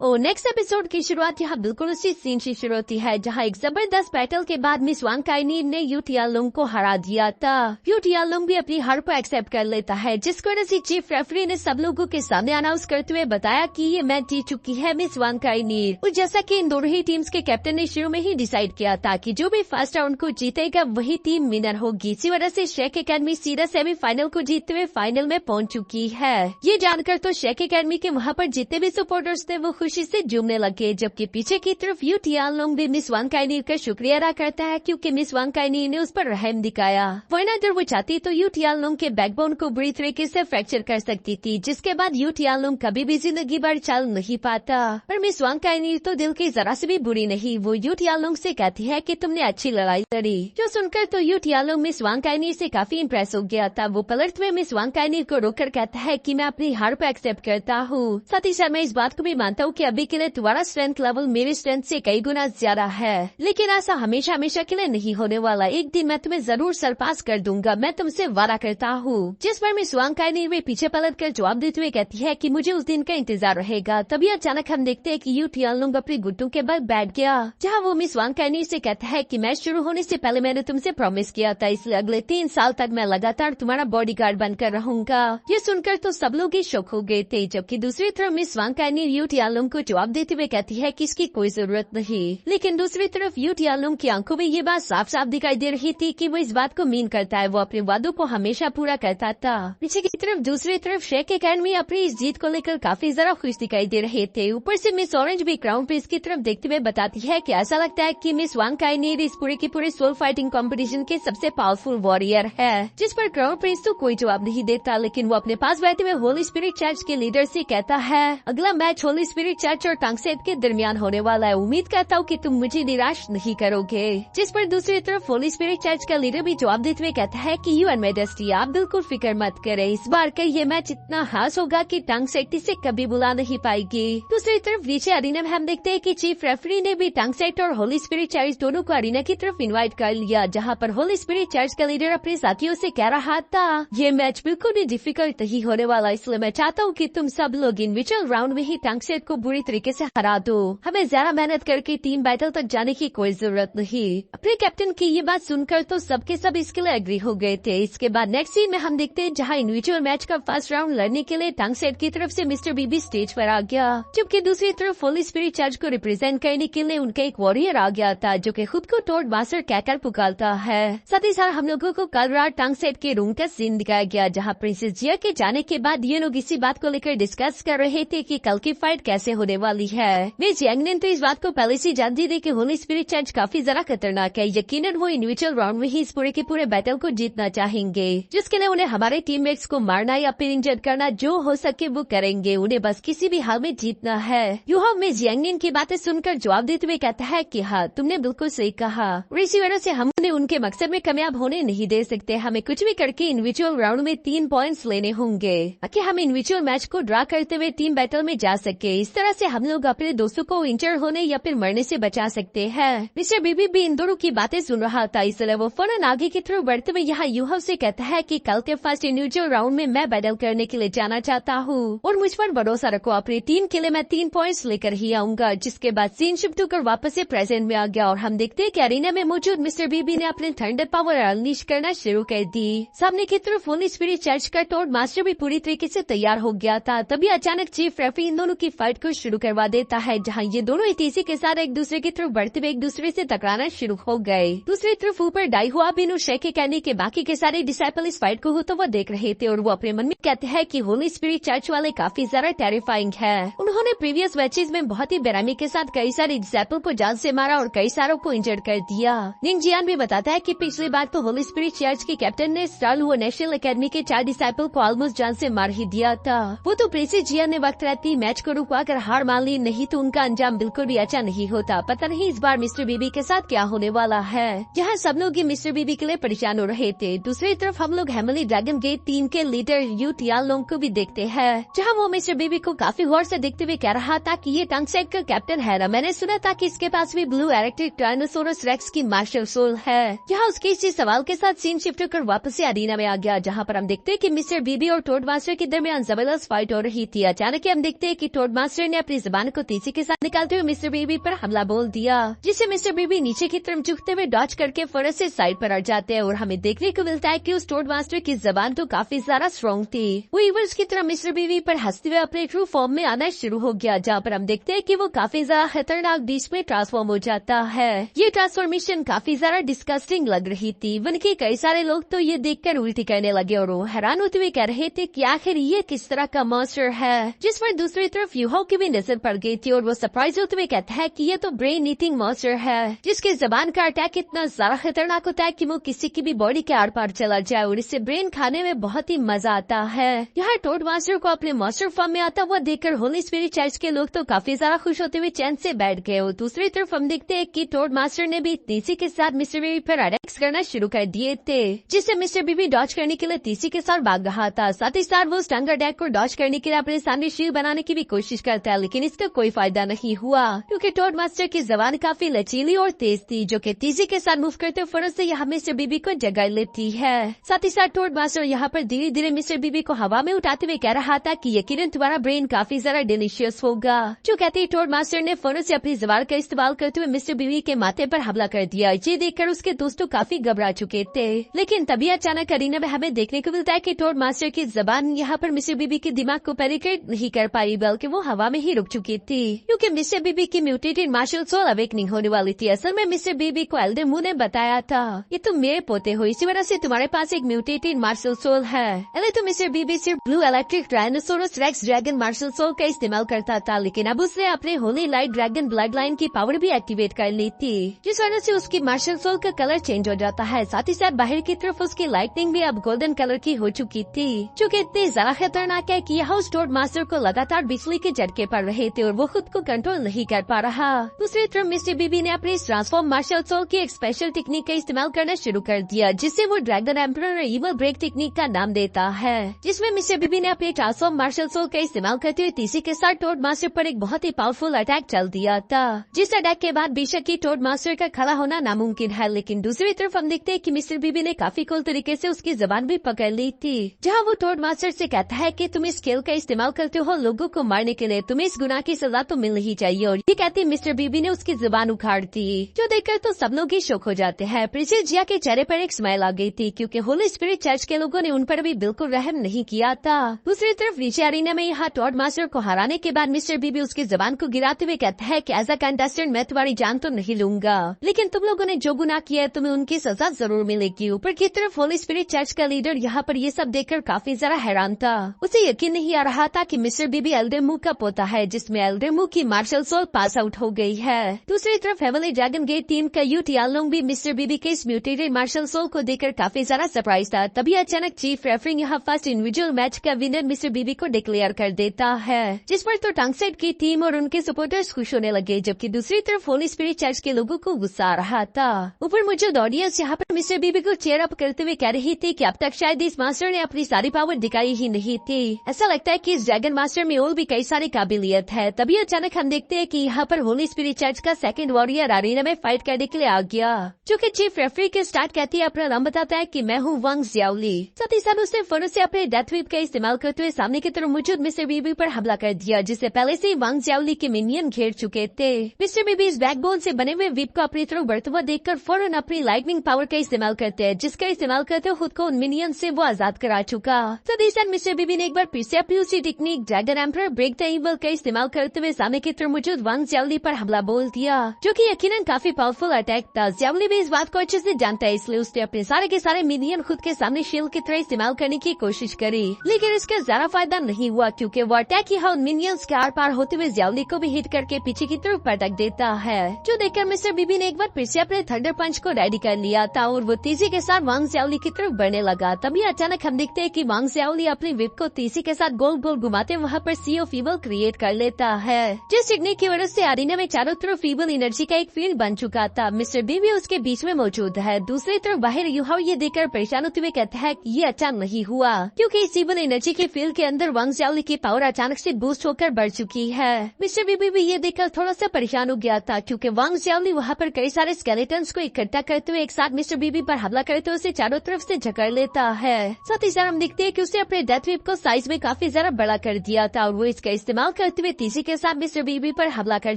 Next episode की शुरुआत यहाँ बिल्कुल उसी सीन से शुरू होती है जहाँ एक जबरदस्त बैटल के बाद मिस वांग काइनी ने यू टियालुंग को हरा दिया था। यू टियालुंग भी अपनी हार को एक्सेप्ट कर लेता है, जिसकी वजह से चीफ रेफरी ने सब लोगों के सामने अनाउंस करते हुए बताया कि ये मैच जीत चुकी है मिस वांग काइनी। और जैसा कि इन दोनों ही टीम्स के कैप्टन ने शुरू में ही डिसाइड किया था कि जो भी फर्स्ट राउंड को जीतेगा वही टीम विनर होगी। इसी वजह से शेख एकेडमी सीधा सेमीफाइनल को जीतते हुए फाइनल में पहुंच चुकी है। ये जानकर तो शेख एकेडमी के वहाँ पर जितने भी सपोर्टर्स थे वो खुशी से झूमने लगे, जबकि पीछे की तरफ यू टियालुंग भी मिस वांग काइनी का शुक्रिया अदा करता है क्योंकि मिस वांग काइनी ने उस पर रहम दिखाया, वरना अगर वो चाहती तो यू टियालुंग के बैकबोन को बुरी तरीके से फ्रैक्चर कर सकती थी, जिसके बाद यू टियालुंग कभी भी जिंदगी भर चल नहीं पाता। पर मिस वांग काइनी तो दिल की जरा से भी बुरी नहीं, वो यू टियालुंग से कहती है कि तुमने अच्छी लड़ाई लड़ी। जो सुनकर तो यू टियालुंग मिस वांग काइनी से काफी इम्प्रेस हो गया था। वो पलटते हुए मिस वांग काइनी को रोककर कहता है कि मैं अपनी हार को एक्सेप्ट करता हूँ, साथ ही साथ मैं इस बात को भी मानता हूँ कि अभी के लिए तुम्हारा स्ट्रेंथ लेवल मेरी स्ट्रेंथ से कई गुना ज्यादा है, लेकिन ऐसा हमेशा हमेशा के लिए नहीं होने वाला। एक दिन मैं तुम्हें जरूर सरपास कर दूंगा, मैं तुमसे वादा करता हूँ। जिस पर मिस वांग काइनी वे पीछे पलट कर जवाब देते हुए कहती है कि मुझे उस दिन का इंतजार रहेगा। तभी अचानक हम देखते हैं कि यू टियालुंग अपने घुटनों के बल बैठ गया, जहाँ वो मिस वांग काइनी से कहता है कि मैच शुरू होने से पहले मैंने तुमसे प्रॉमिस किया था, इसलिए अगले 3 साल तक मैं लगातार तुम्हारा बॉडीगार्ड बनकर रहूंगा। ये सुनकर तो सब लोग ही शौक हो गए थे, जबकि दूसरी तरफ मिस वांग काइनी यू टियालुंग को जवाब देते हुए कहती है कि इसकी कोई जरूरत नहीं, लेकिन दूसरी तरफ यू टियालुंग की आंखों में ये बात साफ साफ दिखाई दे रही थी कि वो इस बात को मीन करता है, वो अपने वादों को हमेशा पूरा करता था। पीछे की तरफ दूसरी तरफ शेख एकेडमी अपनी इस जीत को लेकर काफी ज्यादा खुश दिखाई दे रहे थे। ऊपर से मिस ऑरेंज भी क्राउन प्रिंस की तरफ देखते हुए बताती है कि ऐसा लगता है कि मिस वांग काइनी इस पूरे की पूरे सोल फाइटिंग कंपटीशन के सबसे पावरफुल वॉरियर है। जिस पर क्राउन प्रिंस तो कोई जवाब नहीं देता, लेकिन वो अपने पास बैठे हुए होली स्पिरिट चर्च के लीडर से कहता है अगला मैच होली स्पिरिट चर्च और टांगसेट के दरमियान होने वाला है, उम्मीद करता हूँ कि तुम मुझे निराश नहीं करोगे। जिस पर दूसरी तरफ होली स्पिरिट चर्च का लीडर भी जवाब देते हुए कहता है कि यू एंड मेजेस्टी आप बिल्कुल फिक्र मत करें, इस बार का ये मैच इतना खास होगा कि टांगसेट इसे कभी बुला नहीं पाएगी। दूसरी तरफ नीचे अरीना में हम देखते हैं कि चीफ रेफरी ने भी टांगसेट और होली स्पिरिट चर्च दोनों को अरीना की तरफ इन्वाइट कर लिया, जहाँ पर होली स्पिरिट चर्च का लीडर अपने साथियों से कह रहा था ये मैच बिल्कुल भी डिफिकल्ट नहीं होने वाला, इसलिए मैं चाहता हूँ कि तुम सब लोग इंडिविजुअल राउंड में ही टांगसेट को बुरी तरीके से हरा दो, हमें ज्यादा मेहनत करके टीम बैटल तक जाने की कोई जरूरत नहीं। अपने कैप्टन की ये बात सुनकर तो सबके सब इसके लिए एग्री हो गए थे। इसके बाद नेक्स्ट सीन में हम देखते हैं जहाँ इंडिविजुअल मैच का फर्स्ट राउंड लड़ने के लिए टांगसेट की तरफ से मिस्टर बीबी स्टेज पर आ गया, जबकि दूसरी तरफ होली स्पिरिट चर्च को रिप्रेजेंट करने के लिए उनका एक वॉरियर आ गया था जो कि खुद को टोड मास्टर कहकर पुकारता है। साथ ही साथ हम लोगों को कल रात टांगसेट के रूम का सीन दिखाया गया, जहाँ प्रिंसेस जिया के जाने के बाद ये लोग इसी बात को लेकर डिस्कस कर रहे थे कि कल की फाइट कैसे होने वाली है। मिस यांग ने तो इस बात को पहले से जानती थी कि होली स्पिरिट चर्च काफी ज्यादा खतरनाक है, यकीनन वो इंडिविजुअल राउंड में ही इस पूरे के पूरे बैटल को जीतना चाहेंगे, जिसके लिए उन्हें हमारे टीममेट्स को मारना या फिर इंजर्ड करना जो हो सके वो करेंगे, उन्हें बस किसी भी हाल में जीतना है। यूहा मिस यांग की बातें सुनकर जवाब देते हुए कहता है कि हाँ तुमने बिल्कुल सही कहा, और इसी वजह से हम उन्हें उनके मकसद में कामयाब होने नहीं दे सकते, हमें कुछ भी करके इंडिविजुअल राउंड में 3 पॉइंट्स लेने होंगे ताकि हम इंडिविजुअल मैच को ड्रा करते हुए टीम बैटल में जा सके। इस तरह से हम लोग अपने दोस्तों को इंजर होने या फिर मरने से बचा सकते हैं। मिस्टर बीबी भी इन दोनों की बातें सुन रहा था, इसलिए वो फौरन आगे की तरफ बढ़ते हुए यहाँ यूहा से कहता है कि कल के फर्स्ट इंडिविजुअल राउंड में मैं बैटल करने के लिए जाना चाहता हूँ और मुझ पर भरोसा रखो, अपनी टीम के लिए मैं 3 पॉइंट्स लेकर ही आऊंगा। जिसके बाद सीन शिफ्ट होकर वापस से प्रेजेंट में आ गया और हम देखते हैं कि अरीना में मौजूद मिस्टर बीबी ने अपने थंडर पावर अनलीश करना शुरू कर दी। सामने की तरफ होली स्पिरिट चर्च का टोड मास्टर भी पूरी तरीके से तैयार हो गया था। तभी अचानक चीफ रेफरी इन दोनों की फाइट को शुरू करवा देता है, जहाँ ये दोनों तेजी के साथ एक दूसरे की तरफ बढ़ते हुए एक दूसरे से टकराना शुरू हो गए। दूसरी तरफ ऊपर डाई हुआ बिन शेख कहने के बाकी के सारे डिसाइपल इस फाइट को होता हुआ देख रहे थे और वो अपने मन में कहते हैं कि होली स्पिरिट चर्च वाले काफी ज्यादा टेरिफाइंग है। उन्होंने प्रीवियस मैचेस में बहुत ही बेरहमी के साथ कई सारे डिसाइपल को जान से मारा और कई सारों को इंजर्ड कर दिया। निंग जियान भी बताता है कि पिछली बार तो होली स्पिरिट चर्च के कैप्टन ने स्टार हुआ नेशनल एकेडमी के 4 डिसाइपल को ऑलमोस्ट जान से मार ही दिया था। वो तो प्रिंसेस जियान ने वक्त रहती मैच को रुकवा कर हार मान ली, नहीं तो उनका अंजाम बिल्कुल भी अच्छा नहीं होता। पता नहीं इस बार मिस्टर बीबी के साथ क्या होने वाला है। जहाँ सब लोग मिस्टर बीबी के लिए परेशान हो रहे थे, दूसरी तरफ हम लोग हेमली ड्रैगन गेट टीम के लीडर यू टियालुंग को भी देखते हैं, जहाँ वो मिस्टर बीबी को काफी गौर से देखते हुए कह रहा था कि ये टांगसेट का कैप्टन है ना, मैंने सुना था कि इसके पास भी ब्लू इलेक्ट्रिक टायनासोरस रेक्स की मार्शल सोल है। यहाँ उसके इसी सवाल के साथ सीन शिफ्ट होकर वापस से अरीना में आ गया, जहाँ पर हम देखते हैं कि मिस्टर बीबी और टोड मास्टर के दरमियान जबरदस्त फाइट हो रही थी। अचानक हम देखते हैं कि टोड मास्टर मास्टर ने अपनी जुबान को तेजी के साथ निकालते हुए मिस्टर बीबी पर हमला बोल दिया, जिससे मिस्टर बीबी नीचे की तरफ झुकते हुए डॉज करके फौरन से साइड पर हट जाते हैं और हमें देखने को मिलता है कि उस टोड मास्टर की जबान तो काफी ज्यादा स्ट्रॉन्ग थी। वो ईवल्स की तरह मिस्टर बीबी पर हंसते हुए अपने ट्रू फॉर्म में आना शुरू हो गया, जहाँ पर हम देखते हैं कि वो काफी ज्यादा खतरनाक बीस्ट में ट्रांसफॉर्म हो जाता है। ये ट्रांसफॉर्मेशन काफी ज्यादा डिस्कस्टिंग लग रही थी। वन के कई सारे लोग तो ये देखकर उल्टी करने लगे और हैरान होते हुए कह रहे थे कि आखिर ये किस तरह का मॉन्स्टर है, जिस पर दूसरी तरफ यूहो की भी नजर पड़ गई थी और वो सरप्राइज होते हुए कहता है कि ये तो ब्रेन ईटिंग मॉन्स्टर है, जिसके जबान का अटैक इतना ज्यादा खतरनाक होता है कि वो किसी की भी बॉडी के आर पार चला जाए और इससे ब्रेन खाने में बहुत ही मजा आता है। यहाँ टोड मास्टर को अपने मॉन्स्टर फॉर्म में आता हुआ देखकर होली स्पिरिट चर्च के लोग तो काफी ज्यादा खुश होते हुए चैन से बैठ गए और दूसरी तरफ हम देखते हैं कि टोड मास्टर ने भी तीसी के साथ मिस्टर बीबी पर अटैक्स करना शुरू कर दिए थे, जिससे मिस्टर बीबी डॉज करने के लिए तीसी के साथ भाग रहा था। साथ ही साथ वो स्टंग अटैक को डॉज करने के लिए अपने सामने शील्ड बनाने की भी कोशिश करता है, लेकिन इसका कोई फायदा नहीं हुआ क्योंकि टोड मास्टर की जबान काफी लचीली और तेज थी, जो कि तीसी के साथ मूव करते फौरन से यहाँ मिस्टर बीबी को जगा लेती है। साथ ही साथ टोड मास्टर यहाँ पर धीरे धीरे मिस्टर बीबी को हवा में उठाते हुए कह रहा था कि यकीनन तुम्हारा ब्रेन काफी ज्यादा डिलीशियस होगा। जो कहते ही टोड मास्टर ने फौरन से अपनी जबान का इस्तेमाल करते हुए मिस्टर बीबी के माथे पर हमला कर दिया। ये देखकर उसके दोस्तों काफी घबरा चुके थे, लेकिन तभी अचानक अरीना में हमें देखने को मिलता है कि टोड मास्टर की जबान यहाँ पर मिस्टर बीबी के दिमाग को पेनिट्रेट नहीं कर पाई, बल्कि वो हवा में ही रुक चुकी थी क्योंकि मिस्टर बीबी की म्यूटेटेड मार्शल सोल अवेकनिंग होने वाली थी। असल में मिस्टर बीबी को एल्डर मून ने बताया था ये तुम मेरे पोते हो, इसी वजह से तुम्हारे पास एक म्यूटेटेड मार्शल सोल है। पहले तो मिस्टर बीबी सिर्फ blue electric tyrannosaurus rex dragon martial soul का इस्तेमाल करता था, लेकिन अब उसने अपने holy light dragon blood line की पावर भी एक्टिवेट कर ली थी, जिस वजह से उसकी मार्शल सोल का कलर चेंज हो जाता है। साथ ही साथ बाहर की तरफ उसकी लाइटनिंग भी अब गोल्डन कलर की हो चुकी थी, जो कि इतनी ज्यादा खतरनाक है कि यहाँ उस टोड मास्टर को लगातार बिजली के झटके पड़ रहे थे और वो खुद को कंट्रोल नहीं कर पा रहा। दूसरी तरफ मिस्टर बीबी ने अपने ट्रांसफॉर्म मार्शल सोल की एक स्पेशल टेक्निक का इस्तेमाल करना शुरू कर दिया, जिससे वो dragon emperor evil break technique का नाम देता है, जिसमें मिस्टर बीबी ने अपने ट्रांसफॉर्म मार्शल सोल का इस्तेमाल करते हुए तीसी के साथ टोड मास्टर पर एक बहुत ही पावरफुल अटैक चल दिया था, जिस अटैक के बाद बेशक ही टोड मास्टर का खड़ा होना नामुमकिन है, लेकिन दूसरी तरफ हम देखते हैं कि मिस्टर बीबी ने काफी कूल तरीके से उसकी जबान भी पकड़ ली थी, जहाँ वो टोड मास्टर से कहता है कि तुम इस खेल का इस्तेमाल करते हो लोगों को मारने के लिए, तुम्हें इस गुनाह की सजा तो मिल ही चाहिए। और ये कहते मिस्टर बीबी ने उसकी जुबान उखाड़ दी, जो देखकर तो सब लोग ही शौक हो जाते हैं। प्रिंसेस जिया के चेहरे पर एक स्माइल आ गई थी क्योंकि होली स्पिरिट चर्च के लोगों ने उन पर भी बिल्कुल रहम नहीं किया था। दूसरी तरफ नीचे अरीना में यहाँ टोड मास्टर को हराने के बाद मिस्टर बीबी उसकी जुबान को गिराते हुए कहता है कि एज अ कंटेस्टेंट मैं तुम्हारी जान तो नहीं लूंगा, लेकिन तुम लोगों ने जो गुनाह किया है तुम्हें उनकी सजा जरूर मिलेगी। ऊपर की तरफ होली स्पिरिट चर्च का लीडर यहाँ पर ये सब देखकर काफी ज्यादा हैरान था। उसे यकीन नहीं आ रहा था कि मिस्टर बीबी एल्डर मू का पोता है, जिसमें एल्डर मू की मार्शल सोल पास आउट हो गई है। दूसरी तरफ हेवनली ड्रैगन गेट टीम का यू टियालोंग भी मिस्टर बीबी के इस म्यूटेटेड मार्शल सोल को देखकर काफी ज्यादा सरप्राइज था। तभी अचानक चीफ रेफरिंग यहाँ फर्स्ट इंडिविजुअल मैच का विनर मिस्टर बीबी को डिक्लेयर कर देता है, जिस पर तो टंगसेट की टीम और उनके सपोर्टर्स खुश होने लगे, जबकि दूसरी तरफ होली स्पिरिट चर्च के लोगों को गुस्सा आ रहा था। ऊपर मौजूद ऑडियंस यहाँ पर मिस्टर बीबी को चेयर अप करते हुए कह रही थी कि अब तक शायद इस मास्टर ने अपनी सारी पावर दिखाई ही नहीं थी। ऐसा लगता है कि इस ड्रैगन मास्टर में और भी कई सारी काबिलियत है। तभी अचानक हम देखते हैं कि यहाँ पर होली स्पिरिट चर्च का सेकंड वॉरियर अरीना में फाइट करने के लिए आ गया, जो कि चीफ रेफरी के स्टार्ट कहती है अपना नाम बताता है कि मैं हूँ वांग जियाओली। साथ ही साथ उसने फौरन से अपने डेथ व्हिप का इस्तेमाल करते हुए सामने की तरफ मौजूद मिस्टर बीबी पर हमला कर दिया, जिससे पहले से ही वांग जियाओली के मिनियन घेर चुके थे। मिस्टर बीबी इस बैकबोन से बने हुए व्हिप को अपनी तरफ बढ़ता हुआ देखकर फौरन अपनी लाइटनिंग पावर का इस्तेमाल करते हैं, जिसका इस्तेमाल करते हुए खुद को उन मिनियन से वो आजाद करा चुका। साथ ही साथ मिस्टर बीबी ने एक बार फिर से अपनी उसी technique dragon emperor break the evil का इस्तेमाल करते हुए सामने की तरफ मौजूद वांग जियाओली पर हमला बोल दिया, जो कि यकीनन काफी पावरफुल अटैक था। जियाओली भी इस बात को अच्छे से जानता है, इसलिए उसने अपने सारे के सारे मिनियन खुद के सामने शील्ड की तरह इस्तेमाल करने की कोशिश करी, लेकिन इसका ज्यादा फायदा नहीं हुआ क्योंकि वो अटैक यहाँ उन मिनियंस के आर पार होते हुए जियाओली को भी हिट करके पीछे की तरफ पटक देता है, जो देखकर मिस्टर बीबी ने एक बार फिर से अपने थंडर पंच को रेडी कर लिया था और वो तेजी के साथ वांग जियाओली की तरफ बढ़ने लगा। तभी अचानक हम देखते हैं कि वांग जियाओली अपनी व्हिप को तेजी के साथ गोल गोल घुमाते वहाँ पर सी ऑफ ईवल क्रिएट कर लेता है, जिस टेक्निक की वजह से अरीना में चारों तरफ ईवल एनर्जी का एक फील्ड बन चुका था। मिस्टर बीबी उसके बीच में मौजूद है। दूसरी तरफ बाहर यूहाओ ये देखकर परेशान होते हुए कहता है कि ये अच्छा नहीं हुआ क्योंकि इस ईवल एनर्जी के फील्ड के अंदर वांग जियाओली की पावर अचानक से बूस्ट होकर बढ़ चुकी है। मिस्टर बीबी भी ये देखकर थोड़ा सा परेशान हो गया था क्योंकि वांग जियाओली वहाँ पर कई सारे स्केलेटन्स को इकट्ठा करते हुए एक साथ मिस्टर बीबी पर हमला करते हुए उसे चारों तरफ से जकड़ लेता है। साथ ही साथ हम देखते हैं कि उसने अपने डेथ व्हिप को साइज में काफी ज्यादा बड़ा कर दिया था और वो इसका इस्तेमाल करते हुए तेजी के साथ मिस्टर बीबी पर हमला कर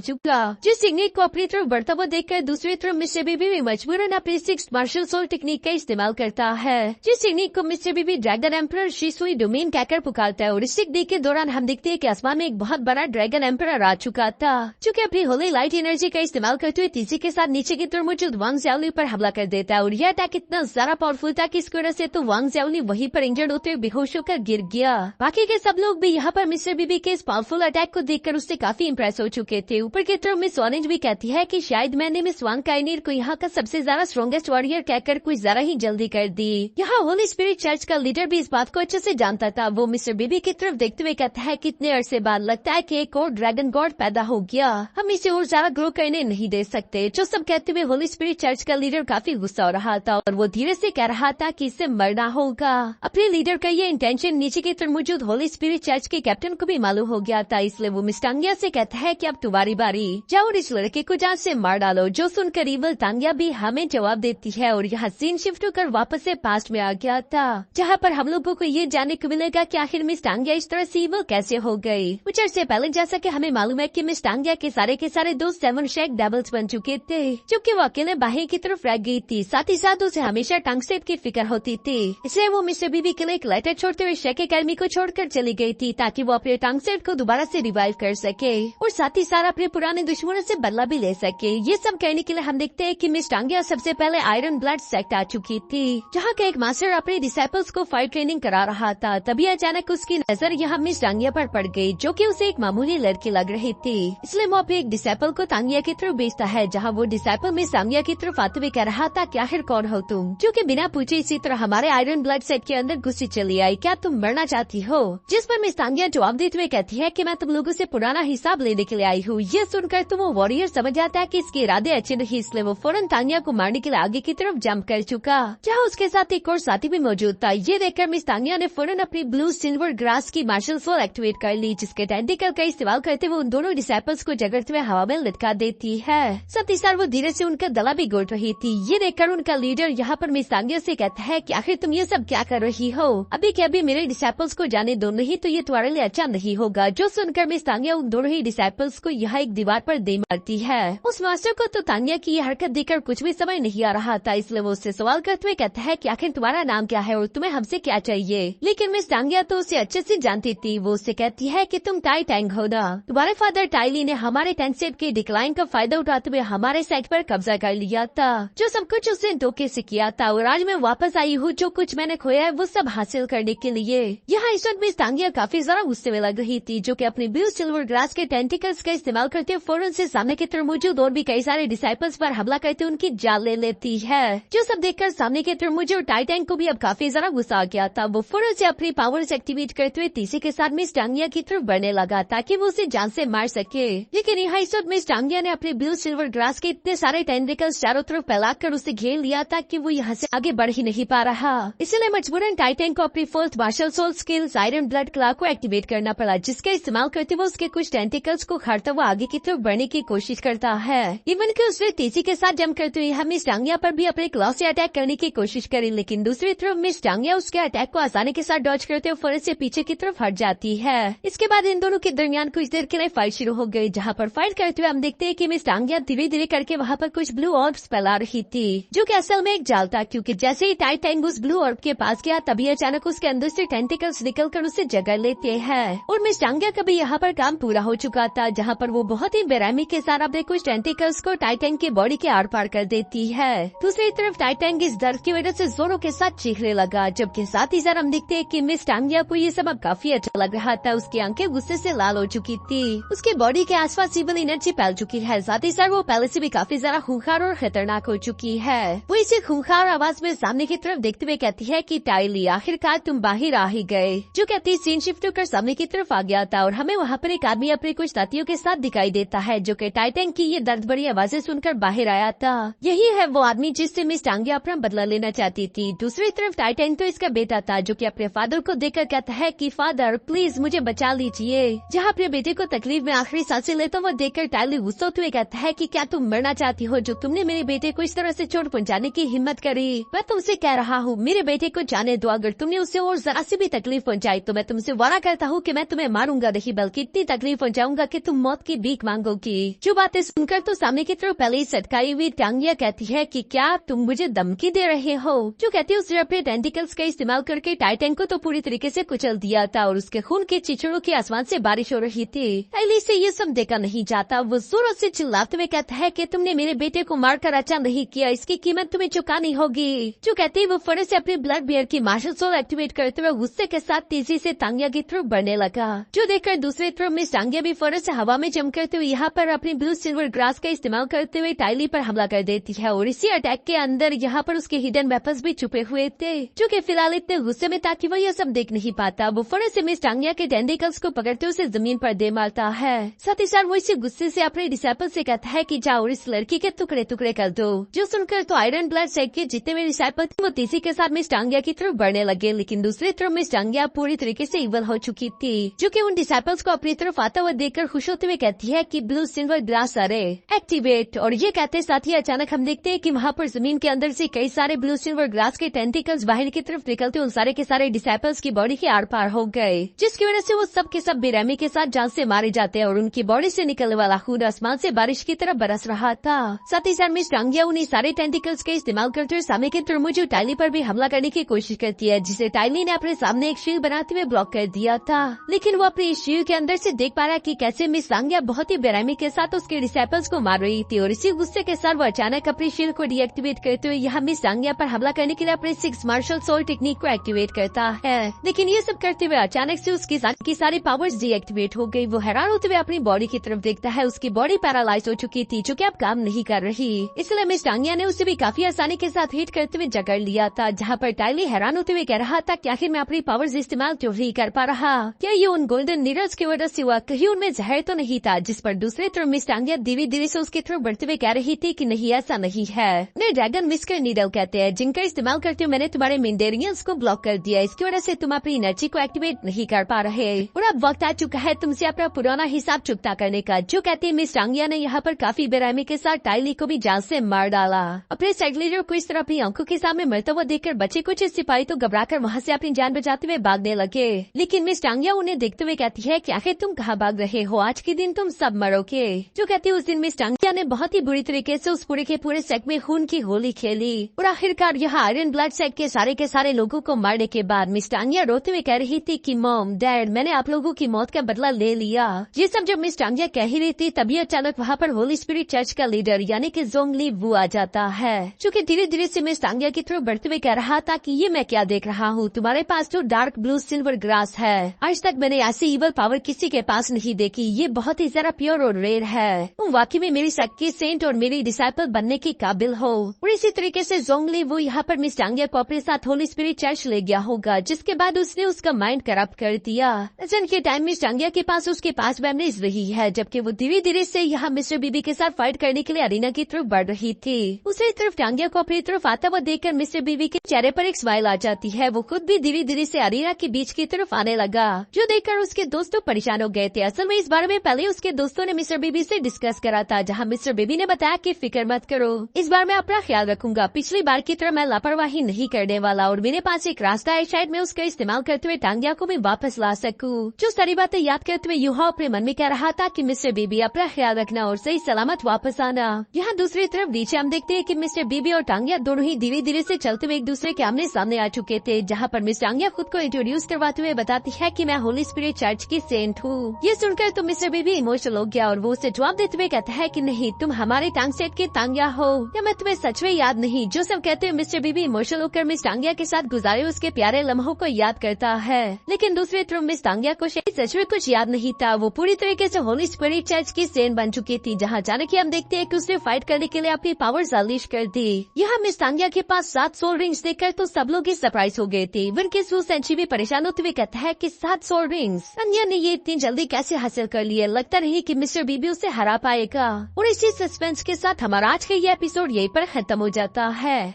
चुका, जिस सिग्नेट को अपनी तरफ बढ़ता हुआ देखकर दूसरी तरफ मिस्टर बीबी भी मजबूरन अपनी सिक्स्थ मार्शल सोल टेक्निक का इस्तेमाल करता है, जिस टेक्निक को मिस्टर बीबी ड्रैगन एम्परर शिसुई डोमेन कहकर पुकारता है। और इस टेक्निक के दौरान हम देखते हैं कि आसमान में एक बहुत बड़ा ड्रैगन एम्परर आ चुका था, जो कि अपनी होली लाइट एनर्जी का इस्तेमाल करते हुए तेजी के साथ नीचे की तरफ मौजूद वांग ज़ियाओली पर हमला कर देता है। और यह अटैक इतना ज्यादा पावरफुल था कि इसकी वजह से तो वांग ज़ियाओली वहीं पर इंजर्ड होते हुए बेहोश होकर गिर गया। बाकी के सब लोग भी यहाँ पर मिस्टर बीबी के इस पावरफुल अटैक को देखकर उससे काफी इंप्रेस हो चुके थे। ऊपर की तरफ मिस ऑरेंज भी कहती है कि शायद मैंने मिस वांग काइनीर को यहाँ का सबसे ज्यादा स्ट्रॉन्गेस्ट वॉरियर कहकर कुछ जरा ही जल्दी कर दी। यहाँ होली स्पिरिट चर्च का लीडर भी इस बात को अच्छे से जानता था। वो मिस्टर बीबी की तरफ देखते हुए कहता है कितने अरसे बाद लगता है कि एक और ड्रैगन गॉड पैदा हो गया, हम इसे और ज्यादा ग्रो करने नहीं दे सकते। जो सब कहते हुए होली स्पिरिट चर्च का लीडर काफी गुस्सा हो रहा था और वो धीरे से कह रहा था कि इसे मरना होगा। अपने लीडर का ये इंटेंशन नीचे की तरफ मौजूद होली स्पिरिट चर्च के कैप्टन को भी मालूम हो गया था, इसलिए वो मिस टांगिया से कहता है कि अब तुम्हारी बारी, जाओ और इस लड़के को जान से मार डालो। जो सुनकर इवल टांगिया भी हमें जवाब देती है और यहाँ सीन शिफ्ट होकर वापस से पास्ट में आ गया था, जहाँ पर हम लोगों को ये जानने को मिलेगा कि आखिर मिस टांगिया इस तरह से इवल कैसे हो गई। कुछ अर्से पहले जैसा कि हमें मालूम है कि मिस टांगिया के सारे दोस्त 7 शेक डेबल्स बन चुके थे, जबकि वो अकेले बाहर की तरफ रह गई थी। साथ ही साथ उसे हमेशा टंगसेप की फिक्र होती थी, इसलिए वो मिस्टर बीबी के लिए एक लेटर छोड़ते हुए शेक एकेडमी को छोड़कर चली गई थी ताकि वो अपने टंगसेप को दोबारा से रिवाइव कर सके और साथ ही साथ अपने पुराने दुश्मनों से बदला भी ले सके। ये सब करने के लिए हम देखते हैं कि मिस टांगिया सबसे पहले आयरन ब्लड सेक्ट आ चुकी थी, जहाँ का एक मास्टर अपने डिसाइपल्स को फायर ट्रेनिंग करा रहा था। तभी अचानक उसकी नजर यहाँ मिस टांगिया पर पड़ गई, जो कि उसे एक मामूली लड़की लग रही थी, इसलिए वो अपने एक डिसाइपल को टांगिया की तरफ भेजता है, जहाँ वो डिसाइपल मिस टांगिया की तरफ आते हुए कह रहा था कि आखिर कौन हो तुम, जो कि बिना पूछे इसी तरह हमारे आयरन ब्लड सेट के अंदर घुसी चली आई, क्या तुम मरना चाहती हो? जिस पर मिस टांगिया जवाब देते हुए कहती है कि मैं तुम लोगों से पुराना हिसाब लेने के लिए आई हूँ। ये सुनकर तो वो वॉरियर समझ जाता है कि इसके इरादे अच्छे नहीं, इसलिए वो फौरन टांगिया को मारने के लिए आगे की तरफ जंप कर चुका, जहाँ उसके साथ एक और साथी भी मौजूद था। ये देखकर मिस टांगिया ने फौरन अपनी ब्लू सिल्वर ग्रास की मार्शल सोल एक्टिवेट कर ली, जिसके टेंटिकल का इस्तेमाल करते हुए उन दोनों डिसाइपल्स को जगड़ते हुए हवा में लटका देती है। साथ ही साथ वो धीरे से उनका गला भी घोट रही थी। ये देखकर उनका लीडर यहाँ पर मिस टांगिया से कहता है कि आखिर तुम ये सब क्या कर रही हो, अभी के अभी मेरे डिसाइपल्स को जाने दो, नहीं तो ये तुम्हारे लिए अच्छा नहीं होगा। जो सुनकर मिस टांगिया उन दोनों ही डिसाइपल्स को यहाँ एक दीवार पर दे मारती है। उस मास्टर को तो टांगिया की ये हरकत देखकर कुछ भी समझ नहीं आ रहा था, इसलिए वो उससे सवाल करते हुए कहता है कि आखिर तुम्हारा नाम क्या है और तुम्हें हमसे क्या चाहिए। लेकिन मिस टांगिया तो उसे अच्छे से जानती थी। वो उससे कहती है कि तुम टाई टैंग हो ना, तुम्हारे फादर टाइली ने हमारे टेंसेट के डिक्लाइन का फायदा उठाते हुए हमारे साइट पर कब्जा कर लिया था, जो सब कुछ उसने धोखे से किया था और आज मैं वापस आई हूँ जो कुछ मैंने खोया है वो सब हासिल करने के लिए। यहाँ इस वक्त मिस टांगिया काफी ज्यादा गुस्से में लग रही थी, जो कि अपने ब्लू सिल्वर ग्रास के टेंटिकल्स का इस्तेमाल करते हुए फौरन से सामने की तरफ मौजूद और भी कई सारे डिसाइपल्स पर हमला करते उनकी जान ले लेती है। जो सब देखकर सामने की तरफ मुझे और टाइटैंग को भी अब काफी ज्यादा गुस्सा आ गया था। वो फौरन से अपनी पावर्स एक्टिवेट करते हुए तीसरे के साथ मिस टांगिया की तरफ बढ़ने लगा ताकि वो उसे जान से मार सके। लेकिन यहाँ इस वक्त मिस टांगिया ने अपने ब्लू सिल्वर ग्रास के इतने सारे टेंटिकल्स चारों तरफ फैलाकर उसे घेर लिया था कि वो यहाँ से आगे बढ़ ही नहीं पा रहा। इसलिए मजबूरन टाइटैंग को अपनी fourth martial soul skills iron blood claw को एक्टिवेट करना पड़ा, जिसका इस्तेमाल करते हुए उसके कुछ टेंटिकल्स को खारता हुआ आगे की तरफ बढ़ने की कोशिश करता है। इवन कि उसने तेजी के साथ जंप करते हुए मिस टांगिया पर भी अपने क्लॉ से अटैक करने की कोशिश करी, लेकिन दूसरी तरफ मिस टांगिया उसके अटैक को आसानी के साथ डॉज करते हुए फौरन से पीछे की तरफ हट जाती है। इसके बाद इन दोनों के दरमियान कुछ देर के लिए फाइट शुरू हो गई, जहाँ पर फाइट करते हुए हम देखते हैं कि मिस टांगिया धीरे धीरे करके वहाँ पर कुछ ब्लू ऑर्ब्स फैला रही थी, जो कि असल में एक जाल था, क्योंकि जैसे ही टाइटैंग उस ब्लू ऑर्ब के पास गया तभी अचानक उसके अंदर से टेंटिकल्स निकलकर उसे जगह लेते हैं। और मिस टांगिया का भी यहाँ पर काम पूरा हो चुका था, जहाँ पर वो बहुत ही बेरहमी के साथ अपने कुछ टेंटिकल्स को टाइटैंग की बॉडी के आर पार कर देती है। दूसरी तरफ टाइटैंग इस दर्द की वजह से जोरों के साथ चीखने लगा, जबकि साथ ही साथ हम देखते हैं कि मिस टांगिया को ये सब अब काफी अच्छा लग रहा था। उसकी आंखें गुस्से से लाल हो चुकी थी, उसकी बॉडी के आसपास इवल एनर्जी फैल चुकी है, साथ ही साथ वो पहले से भी काफी ज्यादा खूंखार और खतरनाक हो चुकी है। वो इसे खूंखार आवाज में सामने की तरफ देखते हुए कहती है कि टाइली आखिरकार तुम बाहर आ ही गए, जो कहती सीन शिफ्ट होकर सामने की तरफ आ गया था और हमें वहाँ पर एक आदमी अपने कुछ साथियों के साथ दिखाई देता है, जो कि टाइटैंग की ये दर्द भरी आवाजें सुनकर बाहर आया था। यही है वो आदमी जिससे मिस टांगिया अपना बदला लेना चाहती थी। दूसरी तरफ टाइटैंग तो इसका बेटा था, जो कि अपने फादर को देखकर कहता है कि फादर प्लीज मुझे बचा लीजिए। जहाँ अपने बेटे को तकलीफ में आखिरी सांसें लेता हुआ देखकर टाइली गुस्सा हुए कहता है कि क्या तुम मरना चाहती हो, जो तुमने मेरे बेटे को इस तरह से चोट पहुँचाने की हिम्मत करी। मैं तुमसे कह रहा हूँ मेरे बेटे को जाने दो, अगर तुमने उसे और जरा सी भी तकलीफ पहुँचाई तो मैं तुमसे वादा करता हूँ कि मैं तुम्हें मारूंगा नहीं। नहीं बल्कि इतनी तकलीफ पहुंचाऊंगा कि तुम मौत की भीख मांगोगी। जो बातें सुनकर तो सामने की तरफ पहले ही सटकाई हुई टांगिया कहती है कि क्या तुम मुझे धमकी दे रहे हो। जो कहती है उसने अपने टेंटिकल्स का इस्तेमाल करके टाइटैन को तो पूरी तरीके से कुचल दिया था और उसके खून के चिचड़ों की आसमान से बारिश हो रही थी। टाइली से ये सब देखा नहीं जाता। वो जोरों से चिल्लाते हुए कहता है कि तुमने मेरे बेटे को मारकर अच्छा नहीं किया, इसकी कीमत तुम्हें चुकानी होगी। जो कहती है वो फौरन से अपने ब्लड बियर की मार्शल सोल एक्टिवेट करते हुए गुस्से के साथ तेजी से टांगिया की तरफ बढ़ने लगा। जो देखकर दूसरी तरफ मिस टांगिया भी फौरन से हवा में जम करते हुए यहाँ पर अपनी ब्लू सिल्वर ग्रास का इस्तेमाल करते हुए टाइली पर हमला कर देती है और इसी अटैक के अंदर यहाँ पर उसके हिडन वेपन्स भी छुपे हुए थे। जो कि फिलहाल इतने गुस्से में था कि वो यह सब देख नहीं पाता। वो फौरन से मिस टांगिया के टेंटिकल्स को पकड़ते उसे जमीन पर दे मारता है। साथ ही साथ वो इसी गुस्से से अपने डिसाइपल से कहता है कि जाओ इस लड़की के टुकड़े टुकड़े कर दो। जो सुनकर तो आयरन ब्लड सेट के जितने भी डिसाइपल थे वो तेजी के साथ मिस टांगिया की तरफ बढ़ने लगे, लेकिन दूसरी तरफ मिस टांगिया पूरी तरीके से इवल हो चुकी थी। जो कि उन डिसाइपल्स को अपनी तरफ आता हुआ देखकर खुश होते हुए कहती है कि ब्लू सिल्वर ग्लास अरे एक्टिवेट। और ये कहते साथ ही अचानक हम देखते हैं कि वहाँ पर जमीन के अंदर से कई सारे ब्लू सिल्वर ग्लास के टेंटिकल्स बाहर की तरफ निकलते उन सारे के सारे डिसाइपल्स की बॉडी के आर पार हो गए, जिसकी वजह से वो सब के सब बेरहमी के साथ जान से मारे जाते हैं और उनकी बॉडी से निकलने वाला खून आसमान से बारिश की तरफ बरस रहा था। साथ ही साथ मिस टांगिया उन्हीं सारे टेंटिकल्स के इस्तेमाल करते हुए सामने की तरफ मौजूद टाइली पर भी हमला करने की कोशिश करती है, जिसे टाइली ने अपने सामने एक शील्ड बनाते हुए ब्लॉक कर दिया था। लेकिन वो अपनी शील्ड के अंदर से देख पा रहा कि कैसे मिस टांगिया बहुत ही बेरहमी के साथ उसके डिसाइपल्स को मार रही थी और इसी गुस्से के साथ वो अचानक अपनी शील्ड को डीएक्टिवेट करते हुए यहाँ मिस टांगिया पर हमला करने के लिए अपने 6 मार्शल सोल टेक्निक को एक्टिवेट करता है। लेकिन ये सब करते हुए अचानक से उसकी सारी पावर्स डीएक्टिवेट हो गई। वो हैरान होते हुए अपनी बॉडी की तरफ देखता है, उसकी बॉडी पैरालाइज हो चुकी थी जो कि अब काम नहीं कर रही। इसलिए मिस टांगिया ने उसे भी काफी आसानी के साथ हिट करते हुए जकड़ लिया था, जहाँ पर टाइली हैरान होते हुए कह रहा था कि आखिर मैं अपनी पावर्स इस्तेमाल क्यों नहीं कर पा रहा, क्या ये उन गोल्डन नीडल्स की वजह से हुआ, कहीं उनमें जहर तो नहीं था। जिस पर दूसरी तरफ मिस टांगिया धीरे धीरे से उसकी तरफ बढ़ते हुए कह रही थी कि नहीं ऐसा नहीं है, उन्हें ड्रैगन विस्कर नीडल कहते हैं, जिनका इस्तेमाल करते हुए मैंने तुम्हारे मिंडेरियंस को ब्लॉक कर दिया, इसकी वजह से तुम अपनी एनर्जी को एक्टिवेट नहीं कर पा रहे और अब वक्त आ चुका है तुमसे अपना पुराना हिसाब चुकता करने का। जो कहते हैं मिस टांगिया ने यहाँ पर काफी बेरहमी के साथ टाइली को भी जान से मार डाला। अपने सेक्रेटरी को इस तरह अपनी आंखों के सामने मरता हुआ देखकर बचे कुछ सिपाही तो घबराकर वहाँ से अपनी जान बचाते हुए भागने लगे, लेकिन मिस टांगिया उन्हें देखते हुए कहती है कि आखिर तुम कहाँ भाग रहे हो, आज के दिन तुम सब मरोगे। जो कहती है उस दिन मिस टांगिया ने बहुत ही बुरी तरीके से उस पूरे के पूरे सेट में खून की होली खेली और आखिरकार यहाँ आयरन ब्लड सेट के सारे लोगों को मारने के बाद मिस टांगिया रोते हुए कह रही थी कि मॉम डैड मैंने आप लोगों की मौत का बदला ले लिया। ये सब जब मिस टांगिया कह ही रही थी तभी अचानक वहाँ पर होली स्पिरिट चर्च का लीडर यानी कि जोंगली वू आ जाता है, जो कि धीरे धीरे से मिस टांगिया की तरफ बढ़ते हुए कह रहा था कि ये मैं क्या देख रहा हूँ, तुम्हारे पास तो डार्क ब्लू सिल्वर ग्रास है, आज तक मैंने ऐसी इवल पावर किसी के पास नहीं देखी, ये बहुत ही जरा प्योर और रेयर है, तुम वाकई में मेरी सक्की सेंट और मेरी डिसाइपल बनने के काबिल हो। और इसी तरीके से जोंगली वो यहाँ पर मिस टांगिया को अपने साथ होली स्पिरिट चर्च ले गया होगा, जिसके बाद उसने उसका माइंड करप्ट कर दिया। लेसन के टाइम मिस टांगिया के पास उसके पास मेमोरीज रही है, जबकि वो धीरे धीरे से यहाँ मिस्टर बीबी के साथ फाइट करने के लिए अरीना की तरफ बढ़ रही थी। दूसरी तरफ टांगिया को अपनी तरफ आता हुआ देखकर मिस्टर बीबी के चेहरे पर एक स्माइल आ जाती है। वो खुद भी धीरे धीरे से अरीना के बीच की तरफ आने लगा, जो देखकर उसके दोस्तों परेशान हो गए थे। असल में इस बारे में पहले उसके दोस्तों ने मिस्टर बीबी से डिस्कस करा था, जहाँ मिस्टर बीबी ने बताया कि फिक्र मत करो, इस बार मैं अपना ख्याल रखूंगा, पिछली बार की तरह मैं लापरवाही नहीं करने वाला और मेरे पास एक रास्ता है, शायद मैं उसका इस्तेमाल करते हुए टांगिया को भी वापस ला सकूं। जो सारी बातें याद करते हुए यूहा अपने मन में कह रहा था कि मिस्टर बीबी अपना ख्याल रखना और सही सलामत वापस आना। यहाँ दूसरी तरफ नीचे हम देखते हैं कि मिस्टर बीबी और टांगिया दोनों ही धीरे धीरे से चलते हुए एक दूसरे के आमने सामने आ चुके थे, जहाँ पर मिस टांगिया खुद को इंट्रोड्यूस करवाते हुए बताती है कि मैं होली स्पिरिट चर्च की सेंट हूँ। ये सुनकर तो मिस्टर बीबी इमोशनल हो गया और वो उसे जवाब देते हुए कहता है कि नहीं, तुम हमारे टांग सेट के टांगिया हो, या मैं तुम्हें सच में याद नहीं। जो सब कहते हुए मिस्टर बीबी इमोशनल होकर मिस टांगिया के साथ गुजारे उसके प्यारे लम्हों को याद करता है, लेकिन दूसरी तरफ मिस टांगिया को सच में कुछ याद नहीं था। वो पूरी तरीके से होली स्पिरिट चर्च की सेंट बन चुकी थी, जहाँ अचानक ही हम देखते हैं कि उसने फाइट करने के लिए अपनी पावर्स अनलीश कर दी। यहाँ मिस टांगिया के पास 7 सोल रिंग्स देखकर तो सब लोग ही सरप्राइज हो गए थे। विनकिस वो सेंची भी परेशान होते हुए कहता है कि 7 सोल रिंग्स अन्या ने ये इतनी जल्दी कैसे हासिल कर लिए, लगता नहीं कि मिस्टर बीबी उसे हरा पाएगा। और इसी सस्पेंस के साथ हमारा आज का ये एपिसोड यहीं पर खत्म हो जाता है।